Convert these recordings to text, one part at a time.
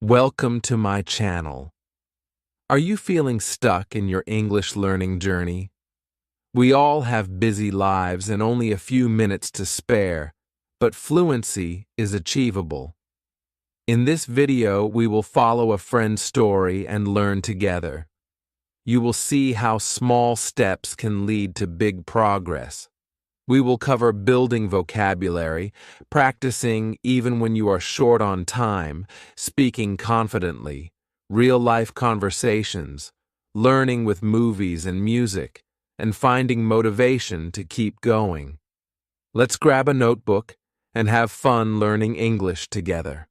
Welcome to my channel. Are you feeling stuck in your English learning journey? We all have busy lives and only a few minutes to spare, but fluency is achievable. In this video, we will follow a friend's story and learn together. You will see how small steps can lead to big progress. We will cover building vocabulary, practicing even when you are short on time, speaking confidently, real-life conversations, learning with movies and music, and finding motivation to keep going. Let's grab a notebook and have fun learning English together.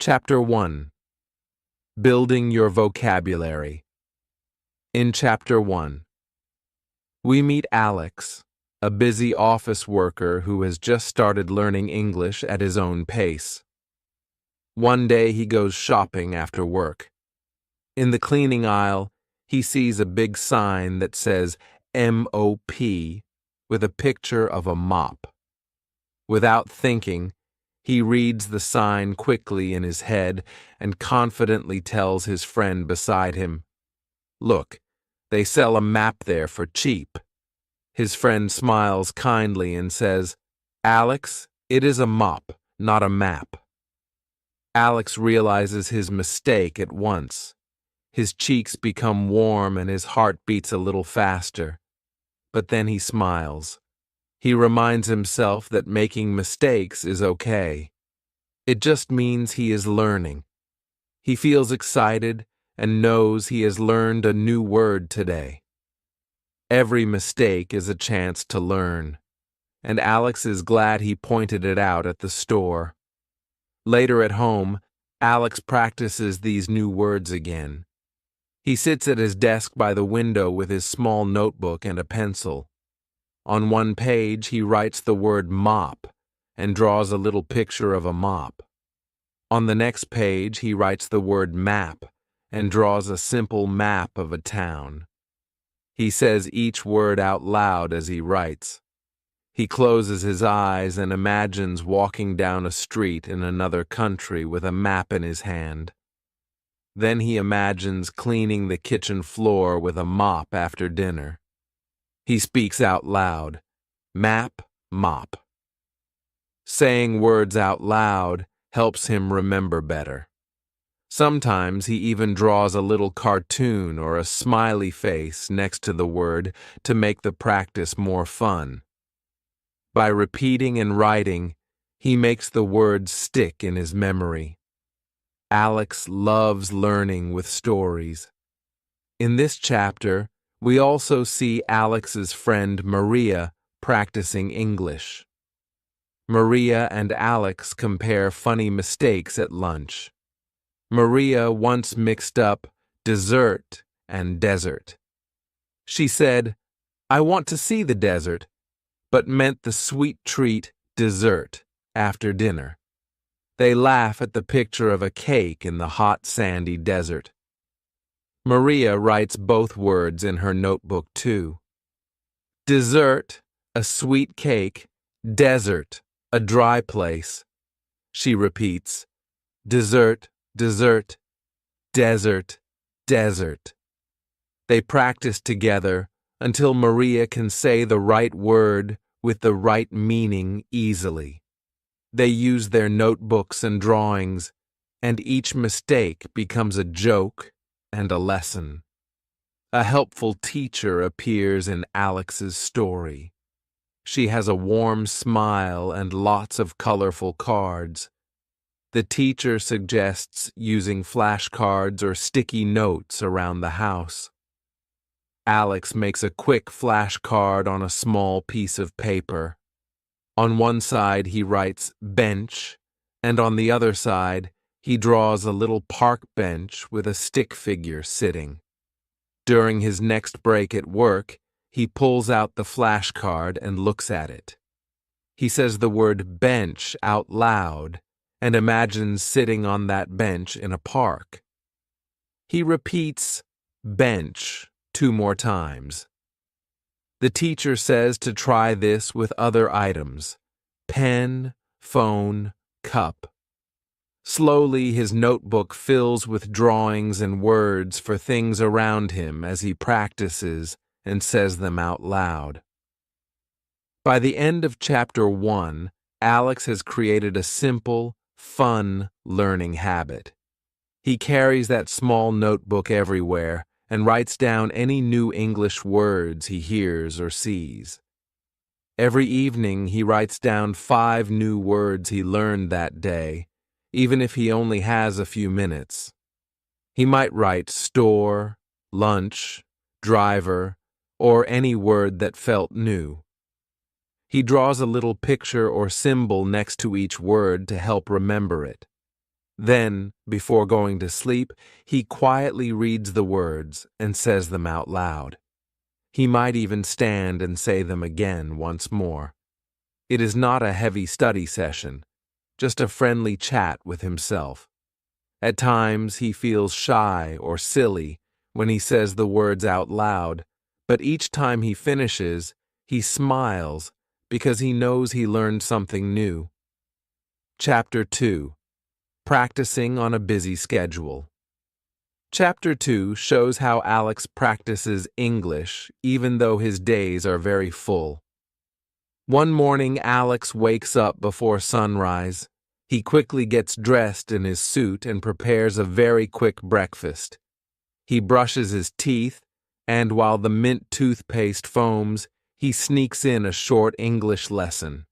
Chapter 1. Building your vocabulary. In Chapter 1, we meet Alex, a busy office worker who has just started learning English at his own pace. One day he goes shopping after work. In the cleaning aisle, he sees a big sign that says MOP with a picture of a mop. Without thinking, he reads the sign quickly in his head and confidently tells his friend beside him, "Look, they sell a map there for cheap." His friend smiles kindly and says, "Alex, it is a mop, not a map." Alex realizes his mistake at once. His cheeks become warm and his heart beats a little faster. But then he smiles. He reminds himself that making mistakes is okay. It just means he is learning. He feels excited and knows he has learned a new word today. Every mistake is a chance to learn, and Alex is glad he pointed it out at the store. Later at home, Alex practices these new words again. He sits at his desk by the window with his small notebook and a pencil. On one page, he writes the word mop and draws a little picture of a mop. On the next page, he writes the word map and draws a simple map of a town. He says each word out loud as he writes. He closes his eyes and imagines walking down a street in another country with a map in his hand. Then he imagines cleaning the kitchen floor with a mop after dinner. He speaks out loud, map, mop. Saying words out loud helps him remember better. Sometimes he even draws a little cartoon or a smiley face next to the word to make the practice more fun. By repeating and writing, he makes the words stick in his memory. Alex loves learning with stories. In this chapter, we also see Alex's friend Maria practicing English. Maria and Alex compare funny mistakes at lunch. Maria once mixed up dessert and desert. She said, "I want to see the desert," but meant the sweet treat dessert after dinner. They laugh at the picture of a cake in the hot, sandy desert. Maria writes both words in her notebook too. Dessert, a sweet cake; desert, a dry place. She repeats, dessert, dessert, desert, desert. They practice together until Maria can say the right word with the right meaning easily. They use their notebooks and drawings, and each mistake becomes a joke and a lesson. A helpful teacher appears in Alex's story. She has a warm smile and lots of colorful cards. The teacher suggests using flashcards or sticky notes around the house. Alex makes a quick flashcard on a small piece of paper. On one side he writes bench, and on the other side he draws a little park bench with a stick figure sitting. During his next break at work, he pulls out the flashcard and looks at it. He says the word bench out loud and imagines sitting on that bench in a park. He repeats bench 2 more times. The teacher says to try this with other items: pen, phone, cup. Slowly, his notebook fills with drawings and words for things around him as he practices and says them out loud. By the end of Chapter 1, Alex has created a simple, fun learning habit. He carries that small notebook everywhere and writes down any new English words he hears or sees. Every evening, he writes down 5 new words he learned that day, even if he only has a few minutes. He might write store, lunch, driver, or any word that felt new. He draws a little picture or symbol next to each word to help remember it. Then, before going to sleep, he quietly reads the words and says them out loud. He might even stand and say them again once more. It is not a heavy study session, just a friendly chat with himself. At times, he feels shy or silly when he says the words out loud, but each time he finishes, he smiles because he knows he learned something new. Chapter 2. Practicing on a busy schedule. Chapter 2 shows how Alex practices English even though his days are very full. One morning, Alex wakes up before sunrise. He quickly gets dressed in his suit and prepares a very quick breakfast. He brushes his teeth, and while the mint toothpaste foams, he sneaks in a short English lesson.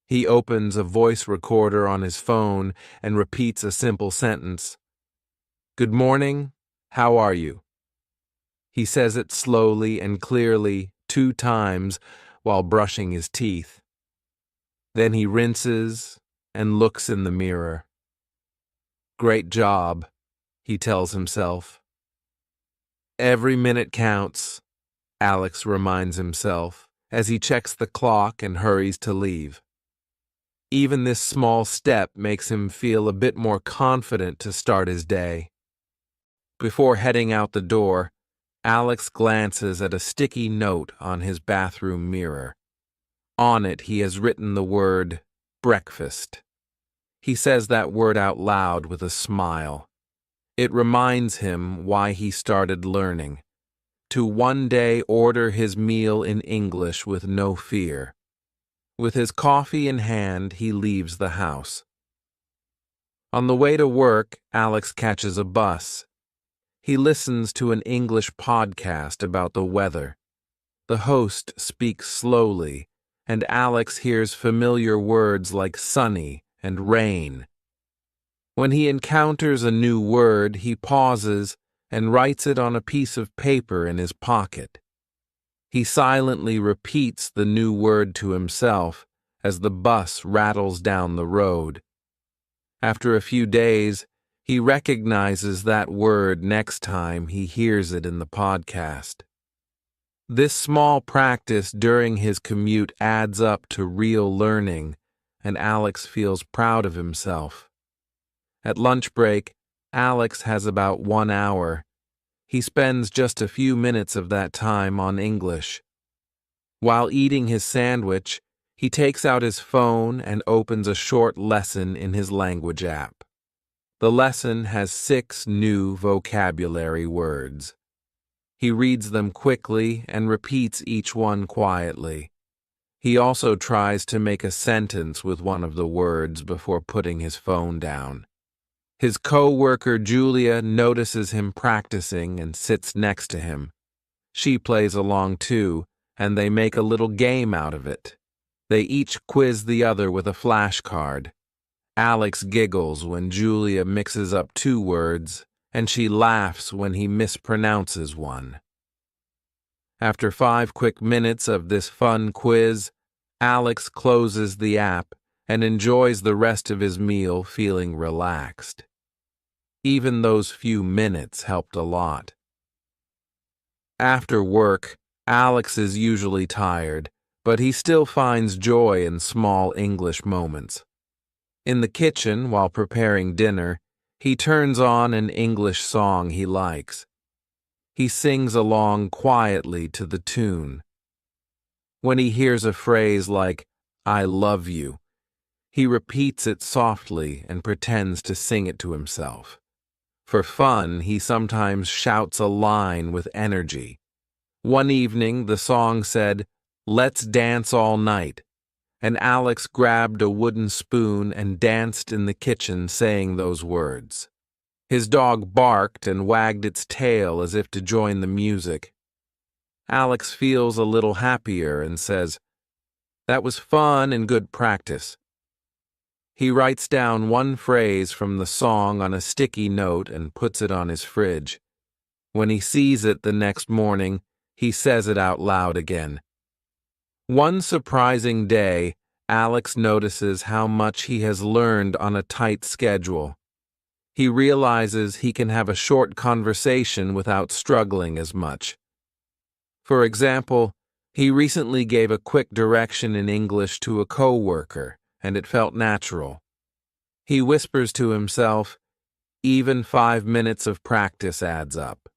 He opens a voice recorder on his phone and repeats a simple sentence. "Good morning, how are you?" He says it slowly and clearly 2 times while brushing his teeth. Then he rinses and looks in the mirror. "Great job," he tells himself. Every minute counts, Alex reminds himself as he checks the clock and hurries to leave. Even this small step makes him feel a bit more confident to start his day. Before heading out the door, Alex glances at a sticky note on his bathroom mirror. On it, he has written the word breakfast. He says that word out loud with a smile. It reminds him why he started learning, to one day order his meal in English with no fear. With his coffee in hand, he leaves the house. On the way to work, Alex catches a bus. He listens to an English podcast about the weather. The host speaks slowly, and Alex hears familiar words like sunny and rain. When he encounters a new word, he pauses and writes it on a piece of paper in his pocket. He silently repeats the new word to himself as the bus rattles down the road. After a few days, he recognizes that word next time he hears it in the podcast. This small practice during his commute adds up to real learning, and Alex feels proud of himself. At lunch break, Alex has about 1 hour. He spends just a few minutes of that time on English. While eating his sandwich, he takes out his phone and opens a short lesson in his language app. The lesson has 6 new vocabulary words. He reads them quickly and repeats each one quietly. He also tries to make a sentence with one of the words before putting his phone down. His co-worker Julia notices him practicing and sits next to him. She plays along too, and they make a little game out of it. They each quiz the other with a flashcard. Alex giggles when Julia mixes up 2 words, and she laughs when he mispronounces one. After 5 quick minutes of this fun quiz, Alex closes the app and enjoys the rest of his meal feeling relaxed. Even those few minutes helped a lot. After work, Alex is usually tired, but he still finds joy in small English moments. In the kitchen, while preparing dinner, he turns on an English song he likes. He sings along quietly to the tune. When he hears a phrase like, "I love you," He repeats it softly and pretends to sing it to himself. For fun, he sometimes shouts a line with energy. One evening, the song said, "Let's dance all night," and Alex grabbed a wooden spoon and danced in the kitchen saying those words. His dog barked and wagged its tail as if to join the music. Alex feels a little happier and says, "That was fun and good practice." He writes down one phrase from the song on a sticky note and puts it on his fridge. When he sees it the next morning, he says it out loud again. One surprising day, Alex notices how much he has learned on a tight schedule. He realizes he can have a short conversation without struggling as much. For example, he recently gave a quick direction in English to a coworker, and it felt natural. He whispers to himself, "Even 5 minutes of practice adds up."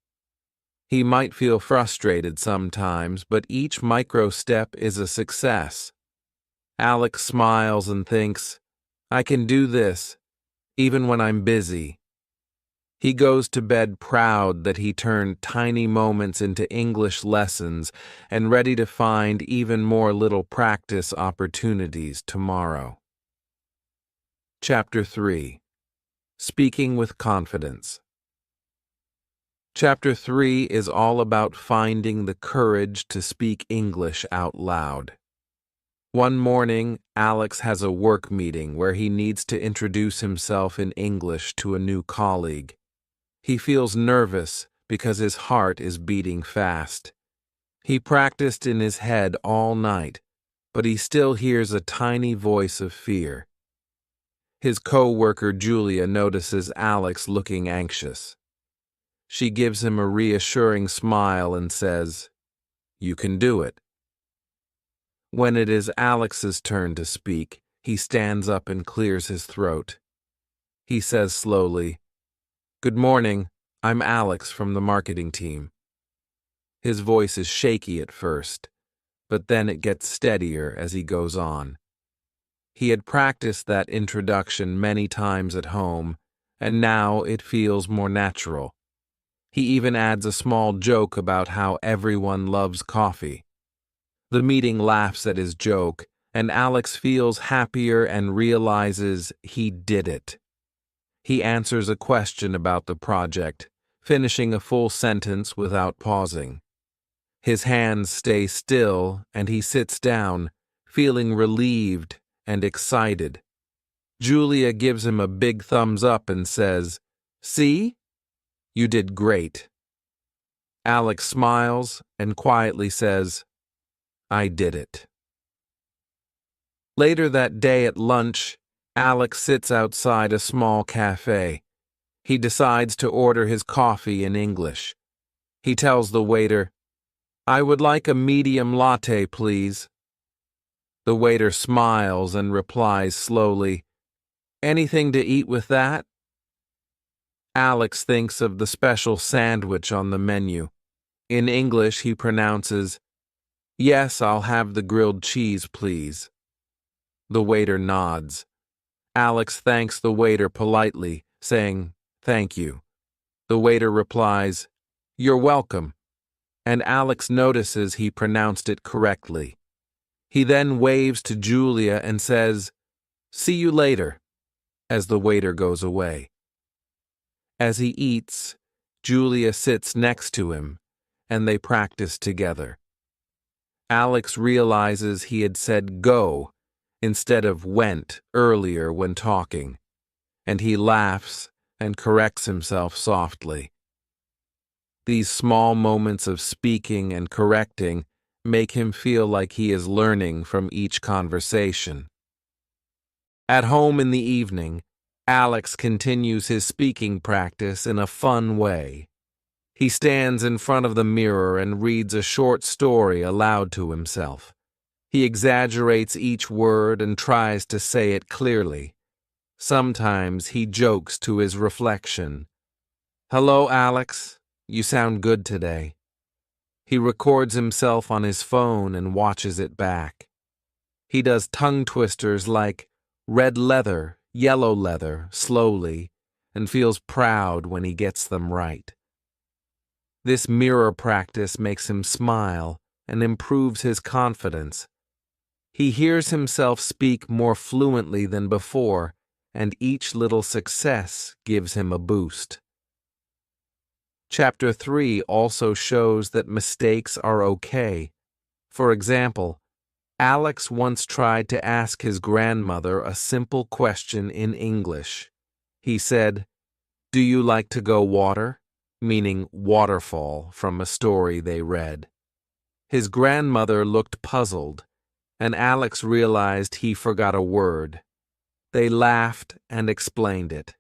He might feel frustrated sometimes, but each micro step is a success. Alex smiles and thinks, "I can do this, even when I'm busy." He goes to bed proud that he turned tiny moments into English lessons and ready to find even more little practice opportunities tomorrow. Chapter 3. Speaking with Confidence. Chapter 3 is all about finding the courage to speak English out loud. One morning, Alex has a work meeting where he needs to introduce himself in English to a new colleague. He feels nervous because his heart is beating fast. He practiced in his head all night, but he still hears a tiny voice of fear. His co-worker Julia notices Alex looking anxious. She gives him a reassuring smile and says, "You can do it." When it is Alex's turn to speak, he stands up and clears his throat. He says slowly, "Good morning, I'm Alex from the marketing team." His voice is shaky at first, but then it gets steadier as he goes on. He had practiced that introduction many times at home, and now it feels more natural. He even adds a small joke about how everyone loves coffee. The meeting laughs at his joke, and Alex feels happier and realizes he did it. He answers a question about the project, finishing a full sentence without pausing. His hands stay still, and he sits down, feeling relieved and excited. Julia gives him a big thumbs up and says, "See? You did great." Alex smiles and quietly says, "I did it." Later that day at lunch, Alex sits outside a small cafe. He decides to order his coffee in English. He tells the waiter, "I would like a medium latte, please." The waiter smiles and replies slowly, "Anything to eat with that?" Alex thinks of the special sandwich on the menu. In English, he pronounces, "Yes, I'll have the grilled cheese, please." The waiter nods. Alex thanks the waiter politely, saying, "Thank you." The waiter replies, "You're welcome," and Alex notices he pronounced it correctly. He then waves to Julia and says, "See you later," as the waiter goes away. As he eats, Julia sits next to him, and they practice together. Alex realizes he had said go instead of went earlier when talking, and he laughs and corrects himself softly. These small moments of speaking and correcting make him feel like he is learning from each conversation. At home in the evening, Alex continues his speaking practice in a fun way. He stands in front of the mirror and reads a short story aloud to himself. He exaggerates each word and tries to say it clearly. Sometimes he jokes to his reflection, "Hello, Alex. You sound good today." He records himself on his phone and watches it back. He does tongue twisters like, red leather, yellow leather, slowly, and feels proud when he gets them right. This mirror practice makes him smile and improves his confidence. He hears himself speak more fluently than before, and each little success gives him a boost. Chapter 3 also shows that mistakes are okay. For example, Alex once tried to ask his grandmother a simple question in English. He said, "Do you like to go water?" meaning waterfall from a story they read. His grandmother looked puzzled, and Alex realized he forgot a word. They laughed and explained it.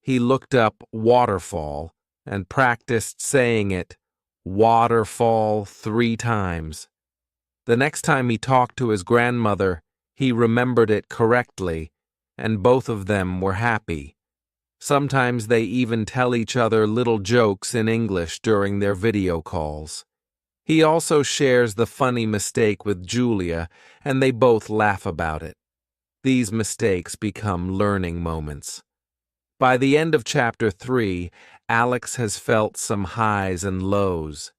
He looked up waterfall and practiced saying it, waterfall, 3 times. The next time he talked to his grandmother, he remembered it correctly, and both of them were happy. Sometimes they even tell each other little jokes in English during their video calls. He also shares the funny mistake with Julia, and they both laugh about it. These mistakes become learning moments. By the end of Chapter 3, Alex has felt some highs and lows.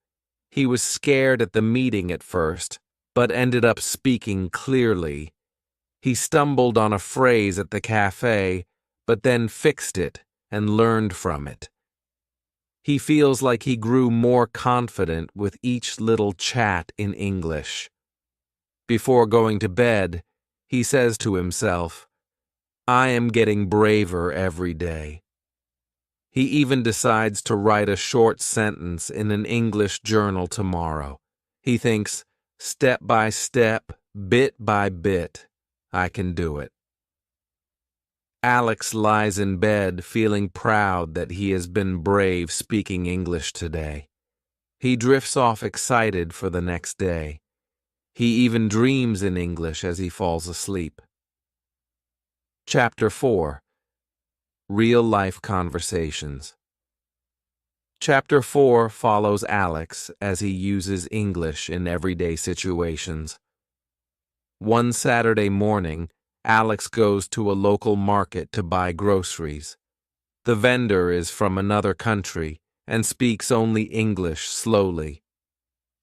He was scared at the meeting at first, but ended up speaking clearly. He stumbled on a phrase at the cafe, but then fixed it and learned from it. He feels like he grew more confident with each little chat in English. Before going to bed, he says to himself, "I am getting braver every day." He even decides to write a short sentence in an English journal tomorrow. He thinks, step by step, bit by bit, I can do it. Alex lies in bed feeling proud that he has been brave speaking English today. He drifts off excited for the next day. He even dreams in English as he falls asleep. Chapter 4. Real-life conversations. Chapter 4 follows Alex as he uses English in everyday situations. One Saturday morning, Alex goes to a local market to buy groceries. The vendor is from another country and speaks only English slowly.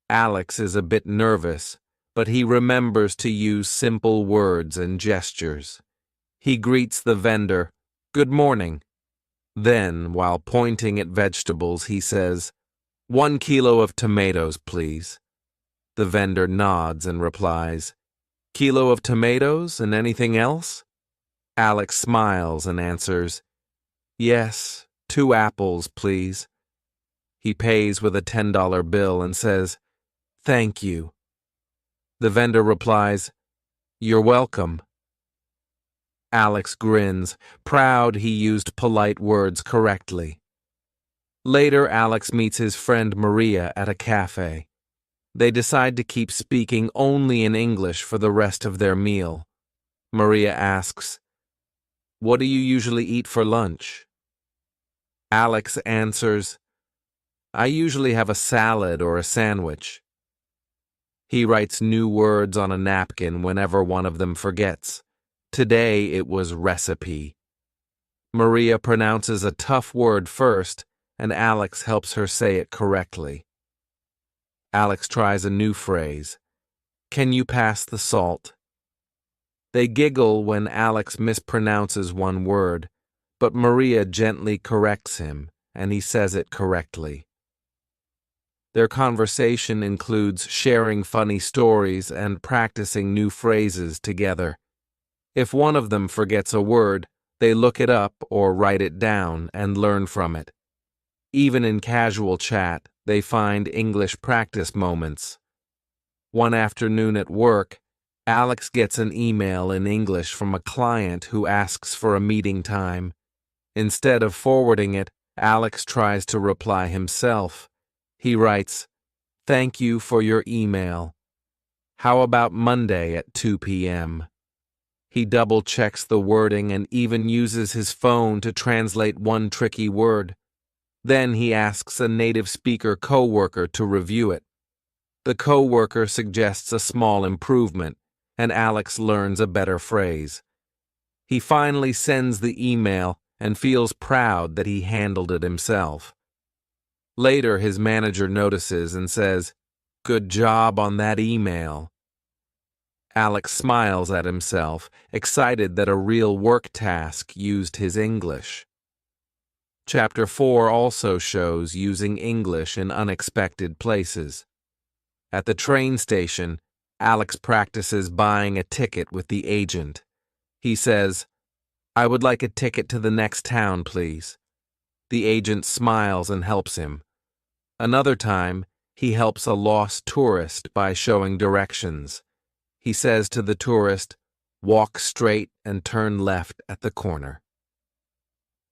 Alex is a bit nervous, but he remembers to use simple words and gestures. He greets the vendor, "Good morning." Then, while pointing at vegetables, he says, "1 kilo of tomatoes, please." The vendor nods and replies, "Kilo of tomatoes and anything else?" Alex smiles and answers, "Yes, 2 apples, please." He pays with a $10 bill and says, "Thank you." The vendor replies, "You're welcome." Alex grins, proud he used polite words correctly. Later, Alex meets his friend Maria at a cafe. They decide to keep speaking only in English for the rest of their meal. Maria asks, "What do you usually eat for lunch?" Alex answers, "I usually have a salad or a sandwich." He writes new words on a napkin whenever one of them forgets. Today it was recipe. Maria pronounces a tough word first, and Alex helps her say it correctly. Alex tries a new phrase. "Can you pass the salt?" They giggle when Alex mispronounces one word, but Maria gently corrects him, and he says it correctly. Their conversation includes sharing funny stories and practicing new phrases together. If one of them forgets a word, they look it up or write it down and learn from it. Even in casual chat, they find English practice moments. One afternoon at work, Alex gets an email in English from a client who asks for a meeting time. Instead of forwarding it, Alex tries to reply himself. He writes, "Thank you for your email. How about Monday at 2 p.m.? He double-checks the wording and even uses his phone to translate one tricky word. Then he asks a native speaker co-worker to review it. The co-worker suggests a small improvement, and Alex learns a better phrase. He finally sends the email and feels proud that he handled it himself. Later, his manager notices and says, "Good job on that email." Alex smiles at himself, excited that a real work task used his English. Chapter 4 also shows using English in unexpected places. At the train station, Alex practices buying a ticket with the agent. He says, "I would like a ticket to the next town, please." The agent smiles and helps him. Another time, he helps a lost tourist by showing directions. He says to the tourist, "Walk straight and turn left at the corner."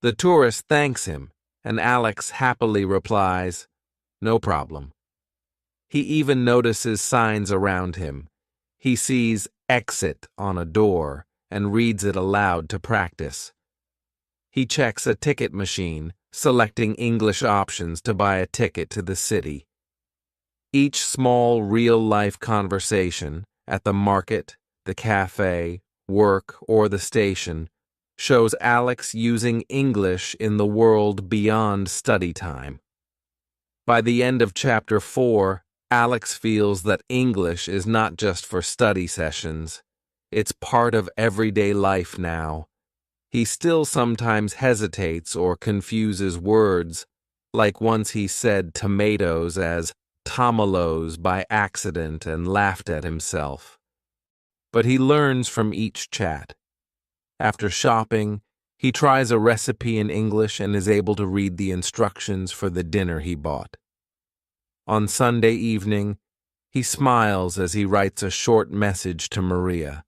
The tourist thanks him, and Alex happily replies, "No problem." He even notices signs around him. He sees "exit" on a door and reads it aloud to practice. He checks a ticket machine, selecting English options to buy a ticket to the city. Each small real-life conversation at the market, the cafe, work, or the station shows Alex using English in the world beyond study time. By the end of Chapter 4, Alex feels that English is not just for study sessions. It's part of everyday life now. He still sometimes hesitates or confuses words, like once he said tomatoes as tomalos by accident and laughed at himself. But he learns from each chat. After shopping, he tries a recipe in English and is able to read the instructions for the dinner he bought. On Sunday evening, he smiles as he writes a short message to Maria.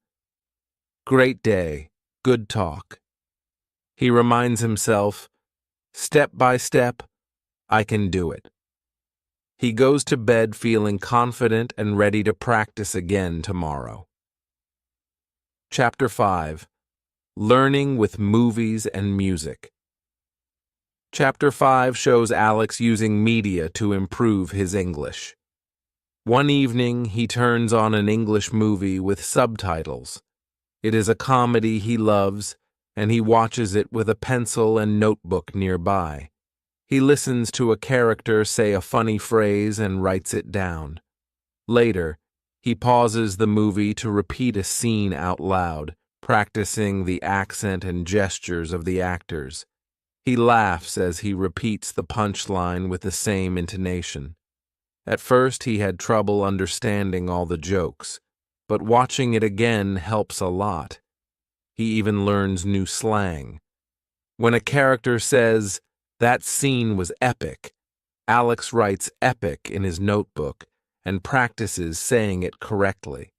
"Great day, good talk." He reminds himself, "Step by step, I can do it." He goes to bed feeling confident and ready to practice again tomorrow. Chapter 5. Learning with Movies and Music. Chapter 5 shows Alex using media to improve his English. One evening, he turns on an English movie with subtitles. It is a comedy he loves, and he watches it with a pencil and notebook nearby. He listens to a character say a funny phrase and writes it down. Later, he pauses the movie to repeat a scene out loud, practicing the accent and gestures of the actors. He laughs as he repeats the punchline with the same intonation. At first, he had trouble understanding all the jokes, but watching it again helps a lot. He even learns new slang. When a character says, "That scene was epic," Alex writes "epic" in his notebook and practices saying it correctly.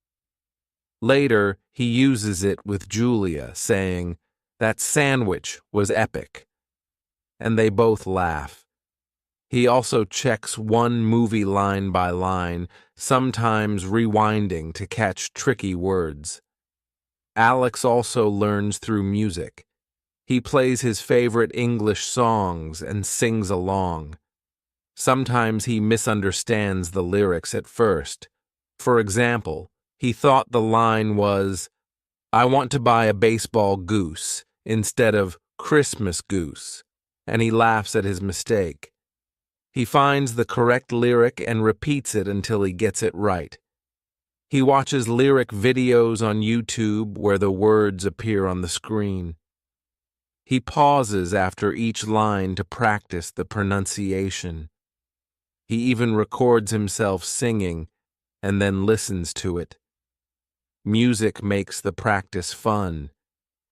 Later, he uses it with Julia, saying, "That sandwich was epic." And they both laugh. He also checks one movie line by line, sometimes rewinding to catch tricky words. Alex also learns through music. He plays his favorite English songs and sings along. Sometimes he misunderstands the lyrics at first. For example, he thought the line was, "I want to buy a baseball goose," instead of "Christmas goose," and he laughs at his mistake. He finds the correct lyric and repeats it until he gets it right. He watches lyric videos on YouTube where the words appear on the screen. He pauses after each line to practice the pronunciation. He even records himself singing and then listens to it. Music makes the practice fun.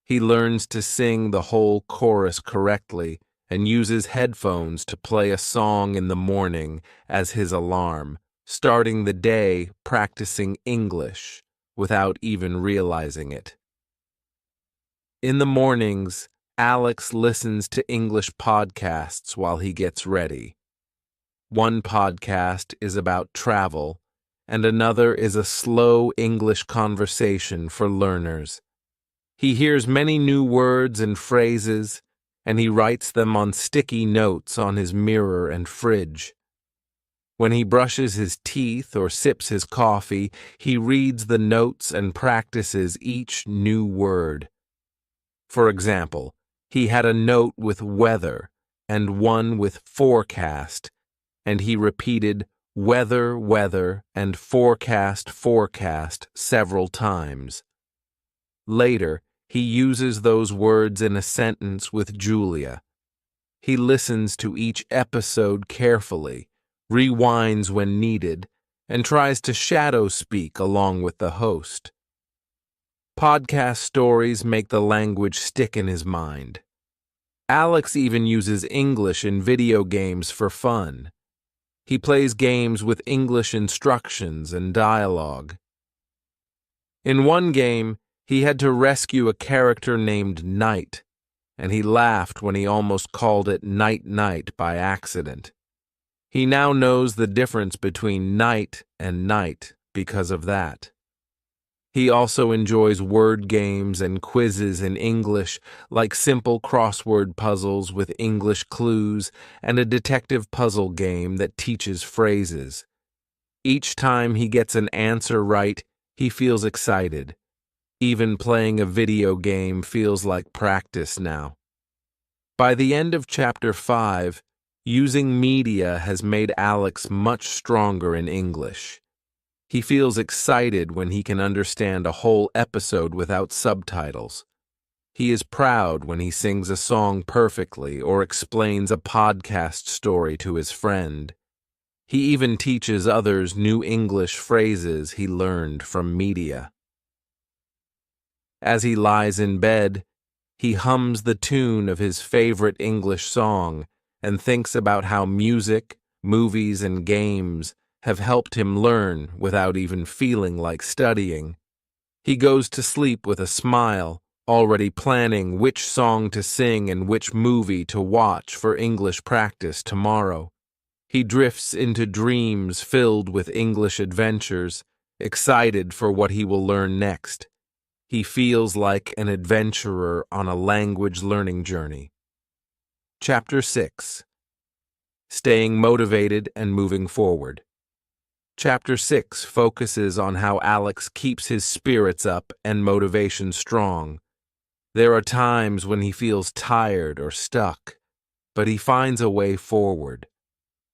He learns to sing the whole chorus correctly and uses headphones to play a song in the morning as his alarm, starting the day practicing English without even realizing it. In the mornings, Alex listens to English podcasts while he gets ready. One podcast is about travel, and another is a slow English conversation for learners. He hears many new words and phrases, and he writes them on sticky notes on his mirror and fridge. When he brushes his teeth or sips his coffee, he reads the notes and practices each new word. For example, he had a note with weather and one with forecast, and he repeated weather, weather, and forecast, forecast several times. Later, he uses those words in a sentence with Julia. He listens to each episode carefully, rewinds when needed, and tries to shadow speak along with the host. Podcast stories make the language stick in his mind. Alex even uses English in video games for fun. He plays games with English instructions and dialogue. In one game, he had to rescue a character named Knight, and he laughed when he almost called it Night Night by accident. He now knows the difference between night and night because of that. He also enjoys word games and quizzes in English, like simple crossword puzzles with English clues and a detective puzzle game that teaches phrases. Each time he gets an answer right, he feels excited. Even playing a video game feels like practice now. By the end of Chapter 5, using media has made Alex much stronger in English. He feels excited when he can understand a whole episode without subtitles. He is proud when he sings a song perfectly or explains a podcast story to his friend. He even teaches others new English phrases he learned from media. As he lies in bed, he hums the tune of his favorite English song and thinks about how music, movies, and games have helped him learn without even feeling like studying. He goes to sleep with a smile, already planning which song to sing and which movie to watch for English practice tomorrow. He drifts into dreams filled with English adventures, excited for what he will learn next. He feels like an adventurer on a language learning journey. Chapter 6. Staying motivated and moving forward. Chapter 6 focuses on how Alex keeps his spirits up and motivation strong. There are times when he feels tired or stuck, but he finds a way forward.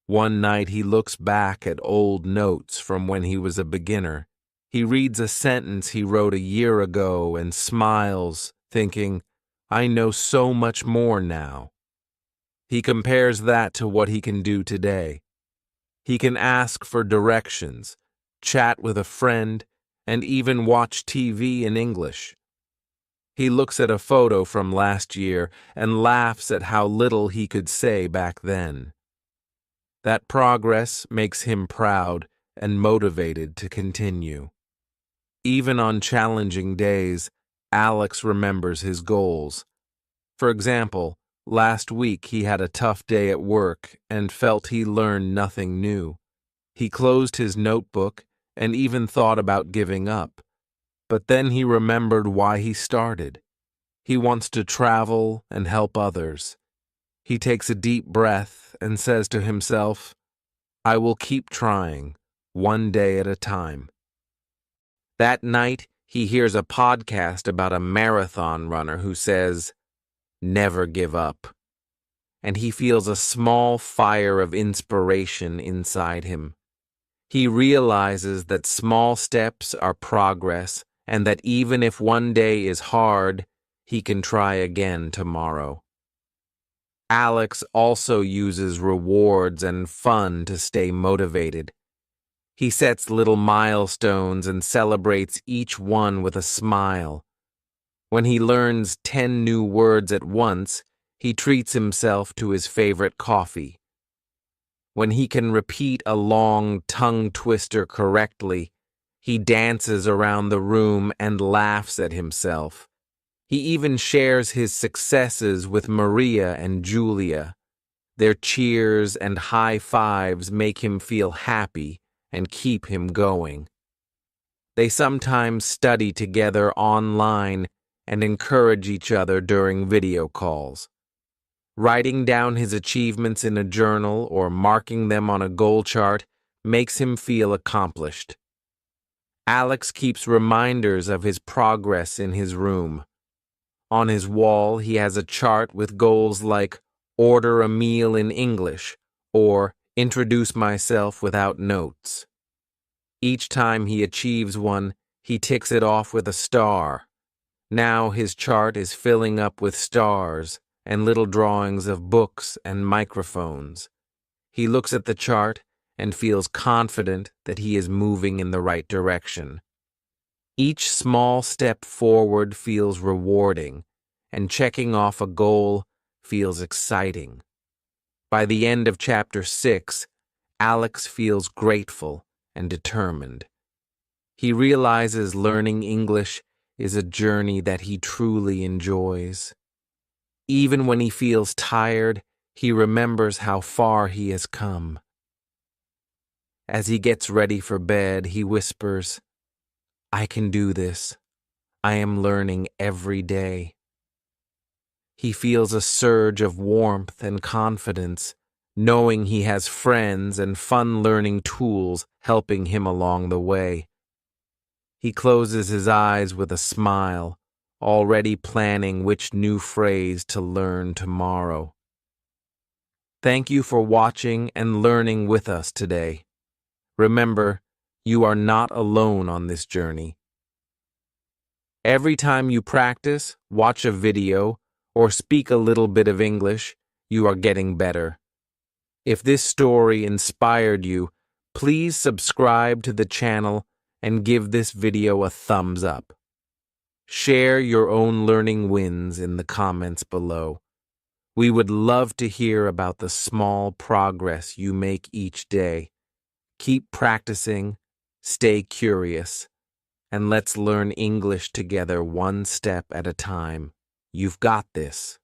One night he looks back at old notes from when he was a beginner. He reads a sentence he wrote a year ago and smiles, thinking, "I know so much more now." He compares that to what he can do today. He can ask for directions, chat with a friend, and even watch TV in English. He looks at a photo from last year and laughs at how little he could say back then. That progress makes him proud and motivated to continue. Even on challenging days, Alex remembers his goals. For example, last week he had a tough day at work and felt he learned nothing new. He closed his notebook and even thought about giving up. But then he remembered why he started. He wants to travel and help others. He takes a deep breath and says to himself, "I will keep trying, one day at a time." That night, he hears a podcast about a marathon runner who says, "Never give up." And he feels a small fire of inspiration inside him. He realizes that small steps are progress and that even if one day is hard, he can try again tomorrow. Alex also uses rewards and fun to stay motivated. He sets little milestones and celebrates each one with a smile. When he learns 10 new words at once, he treats himself to his favorite coffee. When he can repeat a long tongue twister correctly, he dances around the room and laughs at himself. He even shares his successes with Maria and Julia. Their cheers and high fives make him feel happy and keep him going. They sometimes study together online and encourage each other during video calls. Writing down his achievements in a journal or marking them on a goal chart makes him feel accomplished. Alex keeps reminders of his progress in his room. On his wall, he has a chart with goals like order a meal in English or introduce myself without notes. Each time he achieves one, he ticks it off with a star. Now his chart is filling up with stars and little drawings of books and microphones. He looks at the chart and feels confident that he is moving in the right direction. Each small step forward feels rewarding, and checking off a goal feels exciting. By the end of Chapter 6, Alex feels grateful and determined. He realizes learning English is a journey that he truly enjoys. Even when he feels tired, he remembers how far he has come. As he gets ready for bed, he whispers, "I can do this. I am learning every day." He feels a surge of warmth and confidence, knowing he has friends and fun learning tools helping him along the way. He closes his eyes with a smile, already planning which new phrase to learn tomorrow. Thank you for watching and learning with us today. Remember, you are not alone on this journey. Every time you practice, watch a video, or speak a little bit of English, you are getting better. If this story inspired you, please subscribe to the channel and give this video a thumbs up. Share your own learning wins in the comments below. We would love to hear about the small progress you make each day. Keep practicing, stay curious, and let's learn English together one step at a time. You've got this.